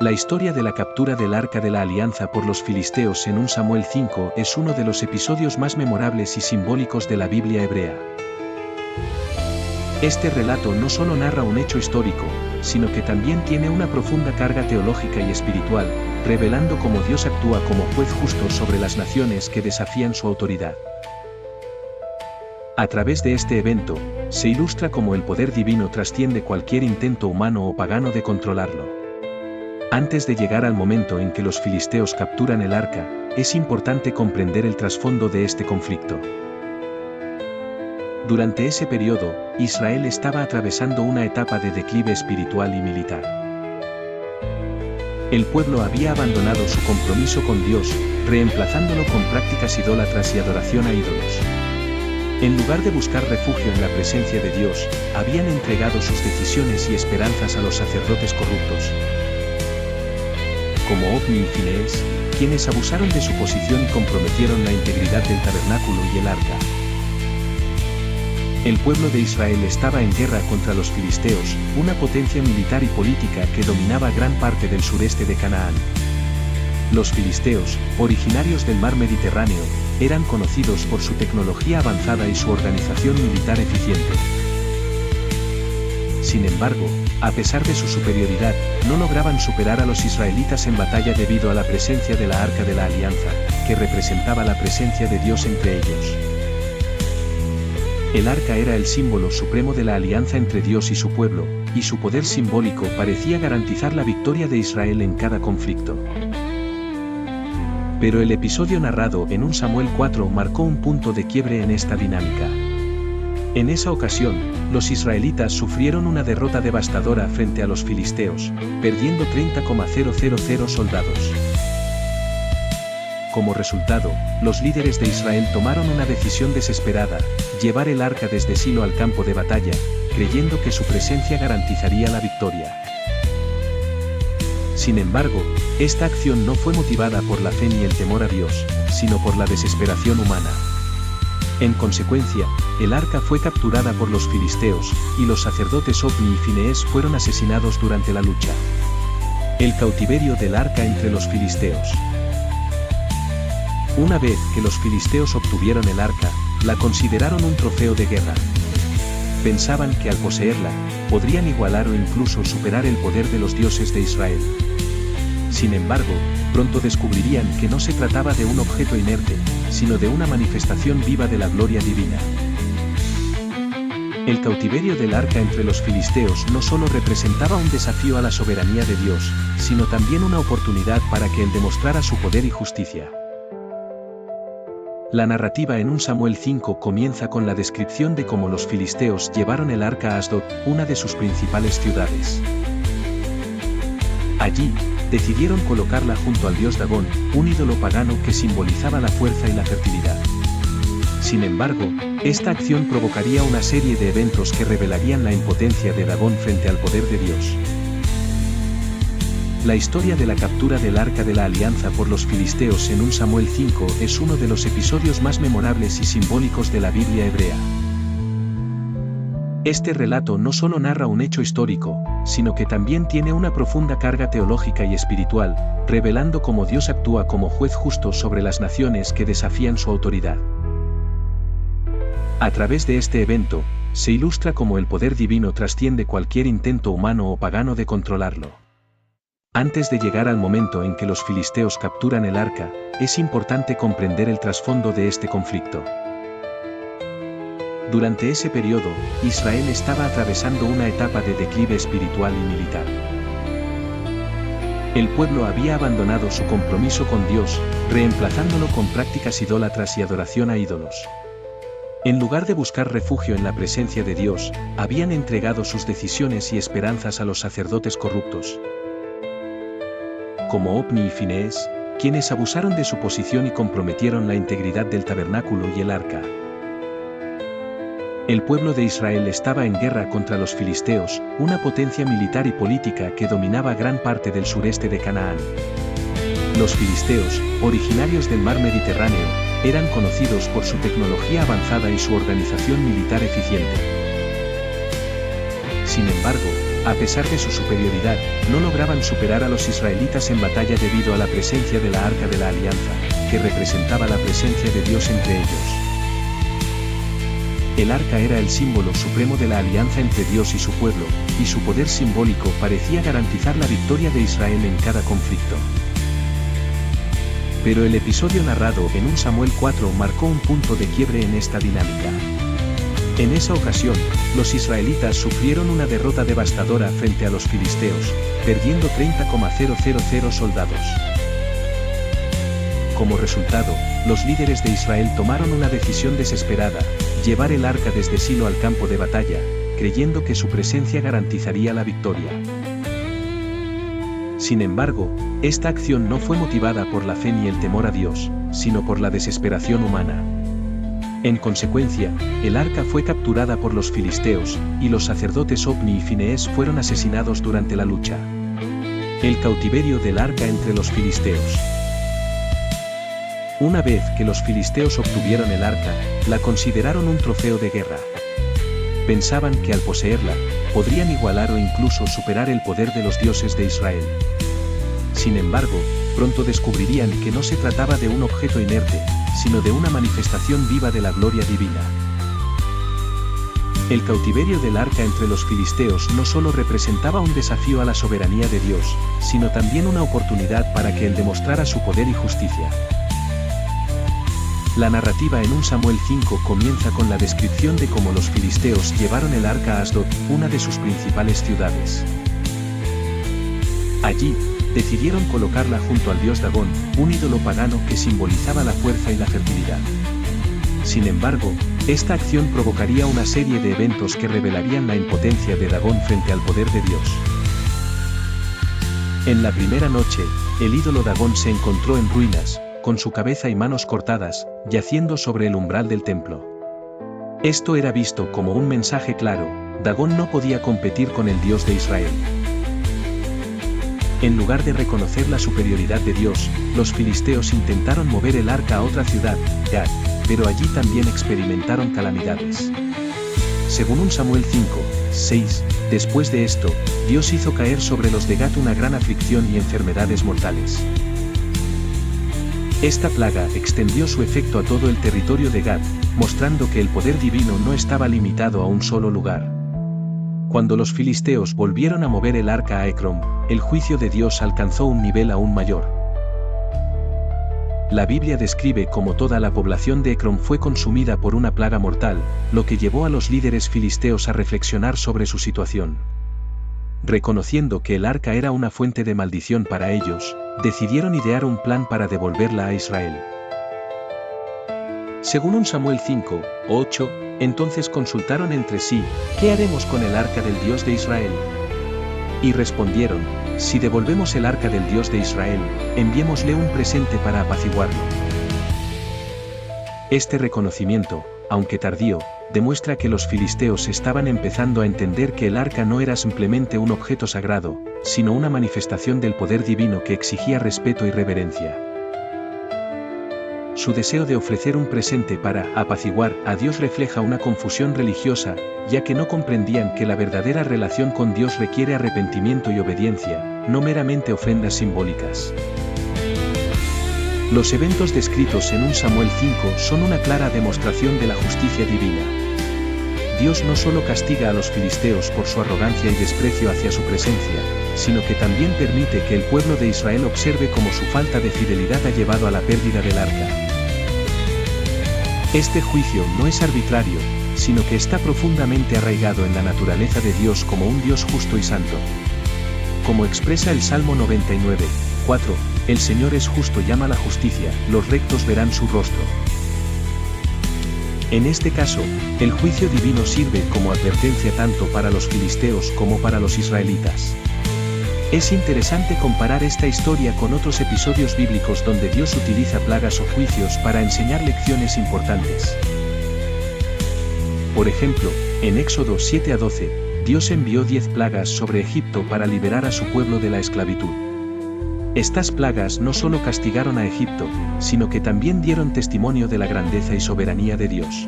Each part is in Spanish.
La historia de la captura del Arca de la Alianza por los filisteos en 1 Samuel 5 es uno de los episodios más memorables y simbólicos de la Biblia hebrea. Este relato no solo narra un hecho histórico, sino que también tiene una profunda carga teológica y espiritual, revelando cómo Dios actúa como juez justo sobre las naciones que desafían su autoridad. A través de este evento, se ilustra cómo el poder divino trasciende cualquier intento humano o pagano de controlarlo. Antes de llegar al momento en que los filisteos capturan el arca, es importante comprender el trasfondo de este conflicto. Durante ese periodo, Israel estaba atravesando una etapa de declive espiritual y militar. El pueblo había abandonado su compromiso con Dios, reemplazándolo con prácticas idólatras y adoración a ídolos. En lugar de buscar refugio en la presencia de Dios, habían entregado sus decisiones y esperanzas a los sacerdotes corruptos, como Ofni y Finees, quienes abusaron de su posición y comprometieron la integridad del tabernáculo y el arca. El pueblo de Israel estaba en guerra contra los filisteos, una potencia militar y política que dominaba gran parte del sureste de Canaán. Los filisteos, originarios del mar Mediterráneo, eran conocidos por su tecnología avanzada y su organización militar eficiente. Sin embargo, a pesar de su superioridad, no lograban superar a los israelitas en batalla debido a la presencia de la Arca de la Alianza, que representaba la presencia de Dios entre ellos. El arca era el símbolo supremo de la alianza entre Dios y su pueblo, y su poder simbólico parecía garantizar la victoria de Israel en cada conflicto. Pero el episodio narrado en 1 Samuel 4 marcó un punto de quiebre en esta dinámica. En esa ocasión, los israelitas sufrieron una derrota devastadora frente a los filisteos, perdiendo 30,000 soldados. Como resultado, los líderes de Israel tomaron una decisión desesperada: llevar el arca desde Silo al campo de batalla, creyendo que su presencia garantizaría la victoria. Sin embargo, esta acción no fue motivada por la fe ni el temor a Dios, sino por la desesperación humana. En consecuencia, el arca fue capturada por los filisteos, y los sacerdotes Ofni y Finees fueron asesinados durante la lucha. El cautiverio del arca entre los filisteos. Una vez que los filisteos obtuvieron el arca, la consideraron un trofeo de guerra. Pensaban que al poseerla, podrían igualar o incluso superar el poder de los dioses de Israel. Sin embargo, pronto descubrirían que no se trataba de un objeto inerte, sino de una manifestación viva de la gloria divina. El cautiverio del arca entre los filisteos no solo representaba un desafío a la soberanía de Dios, sino también una oportunidad para que Él demostrara su poder y justicia. La narrativa en 1 Samuel 5 comienza con la descripción de cómo los filisteos llevaron el arca a Asdod, una de sus principales ciudades. Allí, decidieron colocarla junto al dios Dagón, un ídolo pagano que simbolizaba la fuerza y la fertilidad. Sin embargo, esta acción provocaría una serie de eventos que revelarían la impotencia de Dagón frente al poder de Dios. La historia de la captura del Arca de la Alianza por los filisteos en 1 Samuel 5 es uno de los episodios más memorables y simbólicos de la Biblia hebrea. Este relato no solo narra un hecho histórico, sino que también tiene una profunda carga teológica y espiritual, revelando cómo Dios actúa como juez justo sobre las naciones que desafían su autoridad. A través de este evento, se ilustra cómo el poder divino trasciende cualquier intento humano o pagano de controlarlo. Antes de llegar al momento en que los filisteos capturan el arca, es importante comprender el trasfondo de este conflicto. Durante ese periodo, Israel estaba atravesando una etapa de declive espiritual y militar. El pueblo había abandonado su compromiso con Dios, reemplazándolo con prácticas idólatras y adoración a ídolos. En lugar de buscar refugio en la presencia de Dios, habían entregado sus decisiones y esperanzas a los sacerdotes corruptos, como Ofni y Finees, quienes abusaron de su posición y comprometieron la integridad del tabernáculo y el arca. El pueblo de Israel estaba en guerra contra los filisteos, una potencia militar y política que dominaba gran parte del sureste de Canaán. Los filisteos, originarios del mar Mediterráneo, eran conocidos por su tecnología avanzada y su organización militar eficiente. Sin embargo, A pesar de su superioridad, no lograban superar a los israelitas en batalla debido a la presencia de la Arca de la Alianza, que representaba la presencia de Dios entre ellos. El arca era el símbolo supremo de la alianza entre Dios y su pueblo, y su poder simbólico parecía garantizar la victoria de Israel en cada conflicto. Pero el episodio narrado en 1 Samuel 4 marcó un punto de quiebre en esta dinámica. En esa ocasión, los israelitas sufrieron una derrota devastadora frente a los filisteos, perdiendo 30,000 soldados. Como resultado, los líderes de Israel tomaron una decisión desesperada: llevar el arca desde Silo al campo de batalla, creyendo que su presencia garantizaría la victoria. Sin embargo, esta acción no fue motivada por la fe ni el temor a Dios, sino por la desesperación humana. En consecuencia, el arca fue capturada por los filisteos, y los sacerdotes Ofni y Fineés fueron asesinados durante la lucha. El cautiverio del arca entre los filisteos. Una vez que los filisteos obtuvieron el arca, la consideraron un trofeo de guerra. Pensaban que al poseerla, podrían igualar o incluso superar el poder de los dioses de Israel. Sin embargo, pronto descubrirían que no se trataba de un objeto inerte, sino de una manifestación viva de la gloria divina. El cautiverio del arca entre los filisteos no solo representaba un desafío a la soberanía de Dios, sino también una oportunidad para que Él demostrara su poder y justicia. La narrativa en 1 Samuel 5 comienza con la descripción de cómo los filisteos llevaron el arca a Asdod, una de sus principales ciudades. Allí, decidieron colocarla junto al dios Dagón, un ídolo pagano que simbolizaba la fuerza y la fertilidad. Sin embargo, esta acción provocaría una serie de eventos que revelarían la impotencia de Dagón frente al poder de Dios. En la primera noche, el ídolo Dagón se encontró en ruinas, con su cabeza y manos cortadas, yaciendo sobre el umbral del templo. Esto era visto como un mensaje claro: Dagón no podía competir con el Dios de Israel. En lugar de reconocer la superioridad de Dios, los filisteos intentaron mover el arca a otra ciudad, Gat, pero allí también experimentaron calamidades. Según 1 Samuel 5, 6, después de esto, Dios hizo caer sobre los de Gat una gran aflicción y enfermedades mortales. Esta plaga extendió su efecto a todo el territorio de Gad, mostrando que el poder divino no estaba limitado a un solo lugar. Cuando los filisteos volvieron a mover el arca a Ecrón, el juicio de Dios alcanzó un nivel aún mayor. La Biblia describe cómo toda la población de Ecrón fue consumida por una plaga mortal, lo que llevó a los líderes filisteos a reflexionar sobre su situación. Reconociendo que el arca era una fuente de maldición para ellos, decidieron idear un plan para devolverla a Israel. Según 1 Samuel 5, 8, entonces consultaron entre sí: ¿qué haremos con el arca del Dios de Israel? Y respondieron: si devolvemos el arca del Dios de Israel, enviémosle un presente para apaciguarlo. Este reconocimiento, aunque tardío, demuestra que los filisteos estaban empezando a entender que el arca no era simplemente un objeto sagrado, sino una manifestación del poder divino que exigía respeto y reverencia. Su deseo de ofrecer un presente para apaciguar a Dios refleja una confusión religiosa, ya que no comprendían que la verdadera relación con Dios requiere arrepentimiento y obediencia, no meramente ofrendas simbólicas. Los eventos descritos en 1 Samuel 5 son una clara demostración de la justicia divina. Dios no solo castiga a los filisteos por su arrogancia y desprecio hacia su presencia, sino que también permite que el pueblo de Israel observe cómo su falta de fidelidad ha llevado a la pérdida del arca. Este juicio no es arbitrario, sino que está profundamente arraigado en la naturaleza de Dios como un Dios justo y santo. Como expresa el Salmo 99, 4, el Señor es justo y ama la justicia, los rectos verán su rostro. En este caso, el juicio divino sirve como advertencia tanto para los filisteos como para los israelitas. Es interesante comparar esta historia con otros episodios bíblicos donde Dios utiliza plagas o juicios para enseñar lecciones importantes. Por ejemplo, en Éxodo 7 a 12, Dios envió 10 plagas sobre Egipto para liberar a su pueblo de la esclavitud. Estas plagas no solo castigaron a Egipto, sino que también dieron testimonio de la grandeza y soberanía de Dios.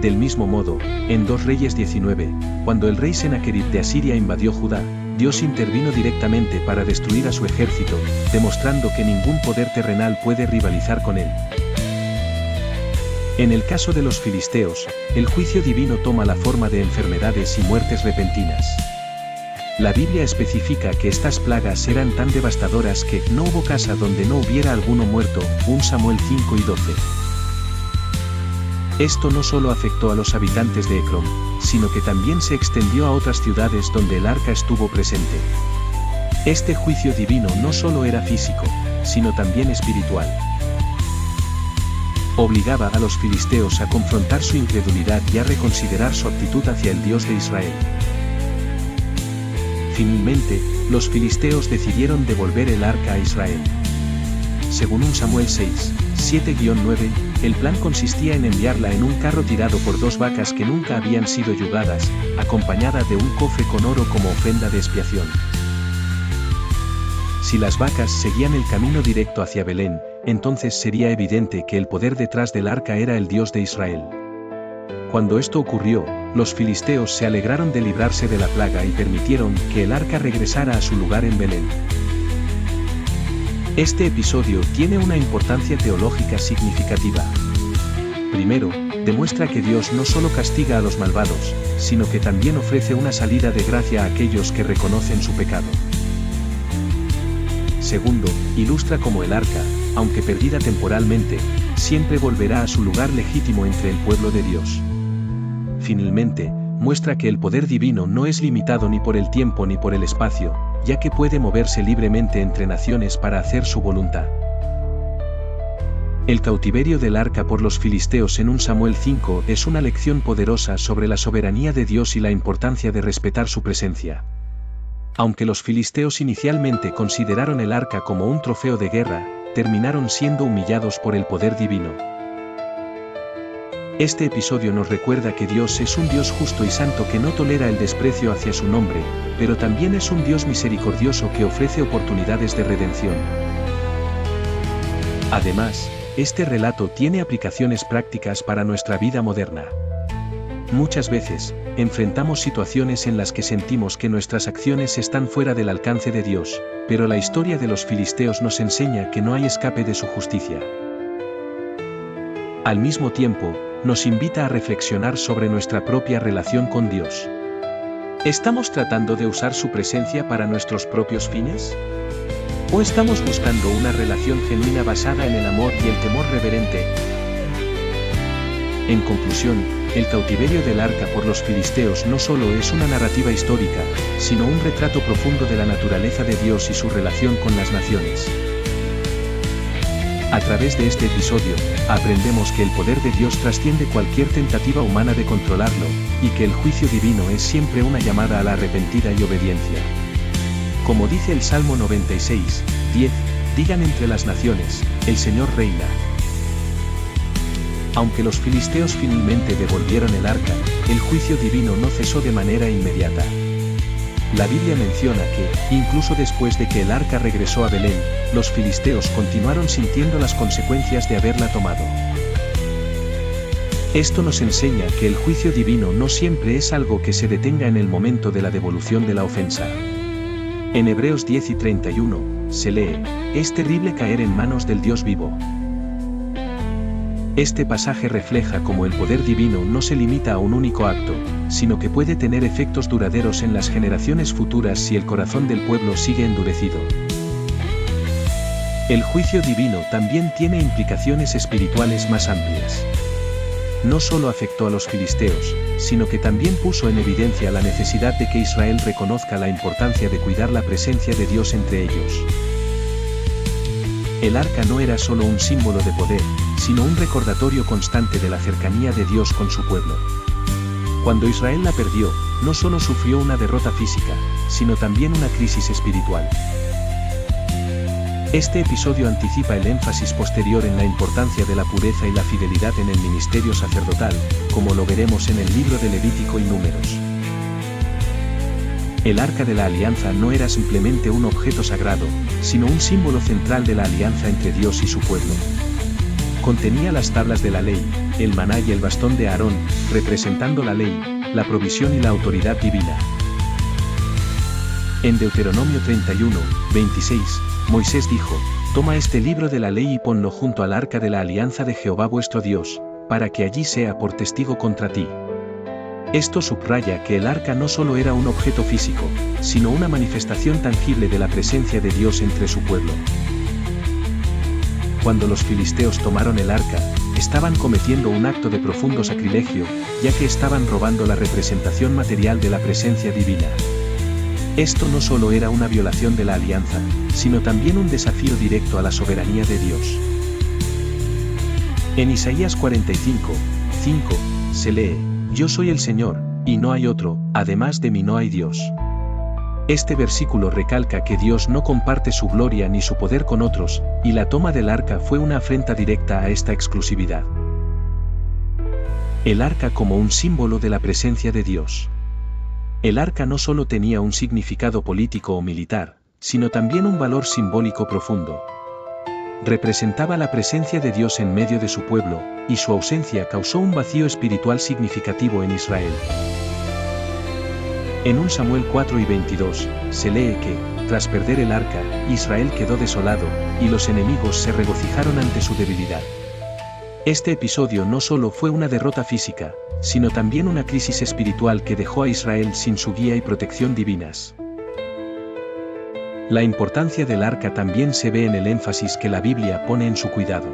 Del mismo modo, en 2 Reyes 19, cuando el rey Sennacherib de Asiria invadió Judá, Dios intervino directamente para destruir a su ejército, demostrando que ningún poder terrenal puede rivalizar con él. En el caso de los filisteos, el juicio divino toma la forma de enfermedades y muertes repentinas. La Biblia especifica que estas plagas eran tan devastadoras que no hubo casa donde no hubiera alguno muerto, 1 Samuel 5 y 12. Esto no solo afectó a los habitantes de Ecrón, sino que también se extendió a otras ciudades donde el arca estuvo presente. Este juicio divino no solo era físico, sino también espiritual. Obligaba a los filisteos a confrontar su incredulidad y a reconsiderar su actitud hacia el Dios de Israel. Finalmente, los filisteos decidieron devolver el arca a Israel. Según 1 Samuel 6, 7-9, el plan consistía en enviarla en un carro tirado por 2 vacas que nunca habían sido yugadas, acompañada de un cofre con oro como ofrenda de expiación. Si las vacas seguían el camino directo hacia Belén, entonces sería evidente que el poder detrás del arca era el Dios de Israel. Cuando esto ocurrió, los filisteos se alegraron de librarse de la plaga y permitieron que el arca regresara a su lugar en Belén. Este episodio tiene una importancia teológica significativa. Primero, demuestra que Dios no solo castiga a los malvados, sino que también ofrece una salida de gracia a aquellos que reconocen su pecado. Segundo, ilustra cómo el arca, aunque perdida temporalmente, siempre volverá a su lugar legítimo entre el pueblo de Dios. Finalmente, muestra que el poder divino no es limitado ni por el tiempo ni por el espacio, ya que puede moverse libremente entre naciones para hacer su voluntad. El cautiverio del arca por los filisteos en 1 Samuel 5 es una lección poderosa sobre la soberanía de Dios y la importancia de respetar su presencia. Aunque los filisteos inicialmente consideraron el arca como un trofeo de guerra, terminaron siendo humillados por el poder divino. Este episodio nos recuerda que Dios es un Dios justo y santo que no tolera el desprecio hacia su nombre, pero también es un Dios misericordioso que ofrece oportunidades de redención. Además, este relato tiene aplicaciones prácticas para nuestra vida moderna. Muchas veces, enfrentamos situaciones en las que sentimos que nuestras acciones están fuera del alcance de Dios, pero la historia de los filisteos nos enseña que no hay escape de su justicia. Al mismo tiempo, nos invita a reflexionar sobre nuestra propia relación con Dios. ¿Estamos tratando de usar su presencia para nuestros propios fines? ¿O estamos buscando una relación genuina basada en el amor y el temor reverente? En conclusión, el cautiverio del arca por los filisteos no solo es una narrativa histórica, sino un retrato profundo de la naturaleza de Dios y su relación con las naciones. A través de este episodio, aprendemos que el poder de Dios trasciende cualquier tentativa humana de controlarlo, y que el juicio divino es siempre una llamada a la arrepentida y obediencia. Como dice el Salmo 96, 10, digan entre las naciones, el Señor reina. Aunque los filisteos finalmente devolvieron el arca, el juicio divino no cesó de manera inmediata. La Biblia menciona que, incluso después de que el arca regresó a Belén, los filisteos continuaron sintiendo las consecuencias de haberla tomado. Esto nos enseña que el juicio divino no siempre es algo que se detenga en el momento de la devolución de la ofensa. En Hebreos 10 y 31, se lee, es terrible caer en manos del Dios vivo. Este pasaje refleja cómo el poder divino no se limita a un único acto, sino que puede tener efectos duraderos en las generaciones futuras si el corazón del pueblo sigue endurecido. El juicio divino también tiene implicaciones espirituales más amplias. No solo afectó a los filisteos, sino que también puso en evidencia la necesidad de que Israel reconozca la importancia de cuidar la presencia de Dios entre ellos. El arca no era solo un símbolo de poder, sino un recordatorio constante de la cercanía de Dios con su pueblo. Cuando Israel la perdió, no solo sufrió una derrota física, sino también una crisis espiritual. Este episodio anticipa el énfasis posterior en la importancia de la pureza y la fidelidad en el ministerio sacerdotal, como lo veremos en el libro de Levítico y Números. El arca de la alianza no era simplemente un objeto sagrado, sino un símbolo central de la alianza entre Dios y su pueblo. Contenía las tablas de la ley, el maná y el bastón de Aarón, representando la ley, la provisión y la autoridad divina. En Deuteronomio 31, 26, Moisés dijo: «Toma este libro de la ley y ponlo junto al arca de la alianza de Jehová vuestro Dios, para que allí sea por testigo contra ti». Esto subraya que el arca no solo era un objeto físico, sino una manifestación tangible de la presencia de Dios entre su pueblo. Cuando los filisteos tomaron el arca, estaban cometiendo un acto de profundo sacrilegio, ya que estaban robando la representación material de la presencia divina. Esto no solo era una violación de la alianza, sino también un desafío directo a la soberanía de Dios. En Isaías 45, 5, se lee: «Yo soy el Señor, y no hay otro, además de mí no hay Dios». Este versículo recalca que Dios no comparte su gloria ni su poder con otros, y la toma del arca fue una afrenta directa a esta exclusividad. El arca como un símbolo de la presencia de Dios. El arca no solo tenía un significado político o militar, sino también un valor simbólico profundo. Representaba la presencia de Dios en medio de su pueblo, y su ausencia causó un vacío espiritual significativo en Israel. En 1 Samuel 4 y 22, se lee que, tras perder el arca, Israel quedó desolado, y los enemigos se regocijaron ante su debilidad. Este episodio no solo fue una derrota física, sino también una crisis espiritual que dejó a Israel sin su guía y protección divinas. La importancia del arca también se ve en el énfasis que la Biblia pone en su cuidado.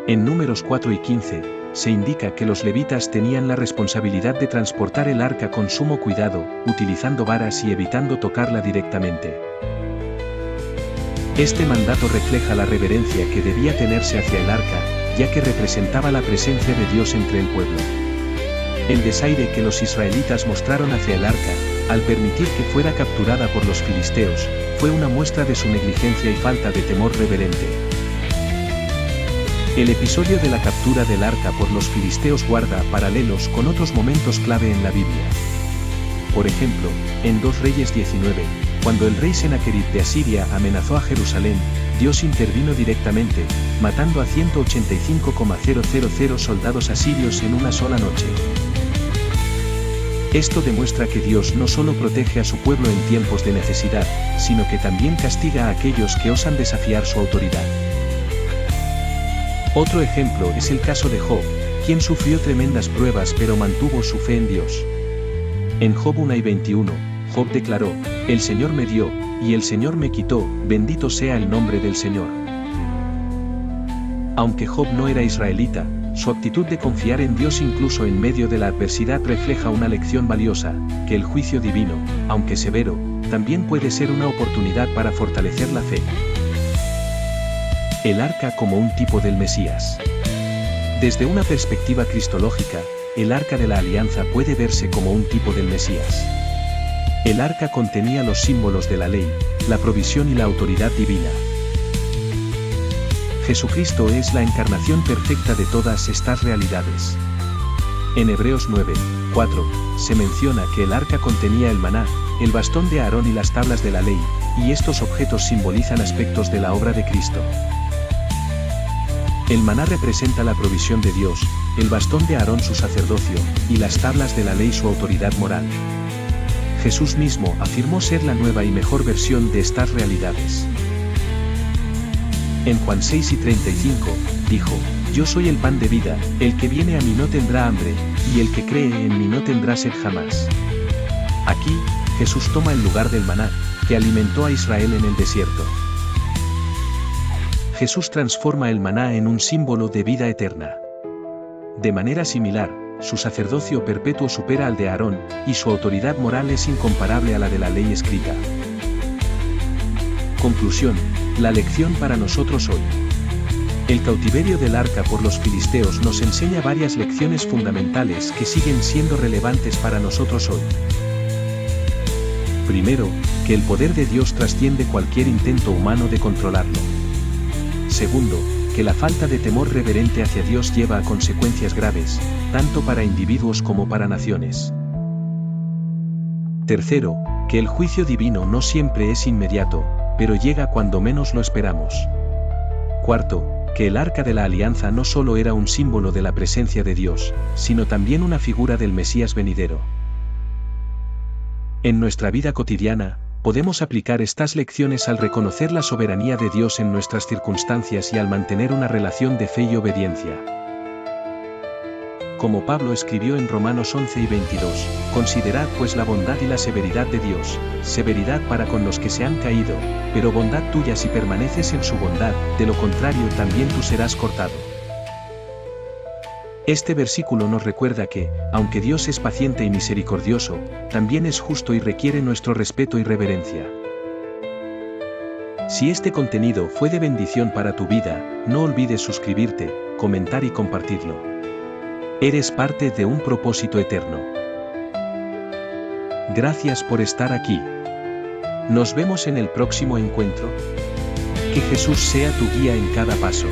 En Números 4 y 15, se indica que los levitas tenían la responsabilidad de transportar el arca con sumo cuidado, utilizando varas y evitando tocarla directamente. Este mandato refleja la reverencia que debía tenerse hacia el arca, ya que representaba la presencia de Dios entre el pueblo. El desaire que los israelitas mostraron hacia el arca, al permitir que fuera capturada por los filisteos, fue una muestra de su negligencia y falta de temor reverente. El episodio de la captura del arca por los filisteos guarda paralelos con otros momentos clave en la Biblia. Por ejemplo, en 2 Reyes 19, cuando el rey Senaquerib de Asiria amenazó a Jerusalén, Dios intervino directamente, matando a 185,000 soldados asirios en una sola noche. Esto demuestra que Dios no solo protege a su pueblo en tiempos de necesidad, sino que también castiga a aquellos que osan desafiar su autoridad. Otro ejemplo es el caso de Job, quien sufrió tremendas pruebas pero mantuvo su fe en Dios. En Job 1 y 21, Job declaró: «El Señor me dio, y el Señor me quitó, bendito sea el nombre del Señor». Aunque Job no era israelita, su actitud de confiar en Dios incluso en medio de la adversidad refleja una lección valiosa, que el juicio divino, aunque severo, también puede ser una oportunidad para fortalecer la fe. El arca como un tipo del Mesías. Desde una perspectiva cristológica, el arca de la alianza puede verse como un tipo del Mesías. El arca contenía los símbolos de la ley, la provisión y la autoridad divina. Jesucristo es la encarnación perfecta de todas estas realidades. En Hebreos 9, 4, se menciona que el arca contenía el maná, el bastón de Aarón y las tablas de la ley, y estos objetos simbolizan aspectos de la obra de Cristo. El maná representa la provisión de Dios, el bastón de Aarón su sacerdocio, y las tablas de la ley su autoridad moral. Jesús mismo afirmó ser la nueva y mejor versión de estas realidades. En Juan 6 y 35, dijo: «Yo soy el pan de vida, el que viene a mí no tendrá hambre, y el que cree en mí no tendrá sed jamás». Aquí, Jesús toma el lugar del maná, que alimentó a Israel en el desierto. Jesús transforma el maná en un símbolo de vida eterna. De manera similar, su sacerdocio perpetuo supera al de Aarón, y su autoridad moral es incomparable a la de la ley escrita. Conclusión: la lección para nosotros hoy. El cautiverio del arca por los filisteos nos enseña varias lecciones fundamentales que siguen siendo relevantes para nosotros hoy. Primero, que el poder de Dios trasciende cualquier intento humano de controlarlo. Segundo, que la falta de temor reverente hacia Dios lleva a consecuencias graves, tanto para individuos como para naciones. Tercero, que el juicio divino no siempre es inmediato, pero llega cuando menos lo esperamos. Cuarto, que el arca de la alianza no solo era un símbolo de la presencia de Dios, sino también una figura del Mesías venidero. En nuestra vida cotidiana, podemos aplicar estas lecciones al reconocer la soberanía de Dios en nuestras circunstancias y al mantener una relación de fe y obediencia. Como Pablo escribió en Romanos 11 y 22, considerad pues la bondad y la severidad de Dios, severidad para con los que se han caído, pero bondad tuya si permaneces en su bondad, de lo contrario también tú serás cortado. Este versículo nos recuerda que, aunque Dios es paciente y misericordioso, también es justo y requiere nuestro respeto y reverencia. Si este contenido fue de bendición para tu vida, no olvides suscribirte, comentar y compartirlo. Eres parte de un propósito eterno. Gracias por estar aquí. Nos vemos en el próximo encuentro. Que Jesús sea tu guía en cada paso.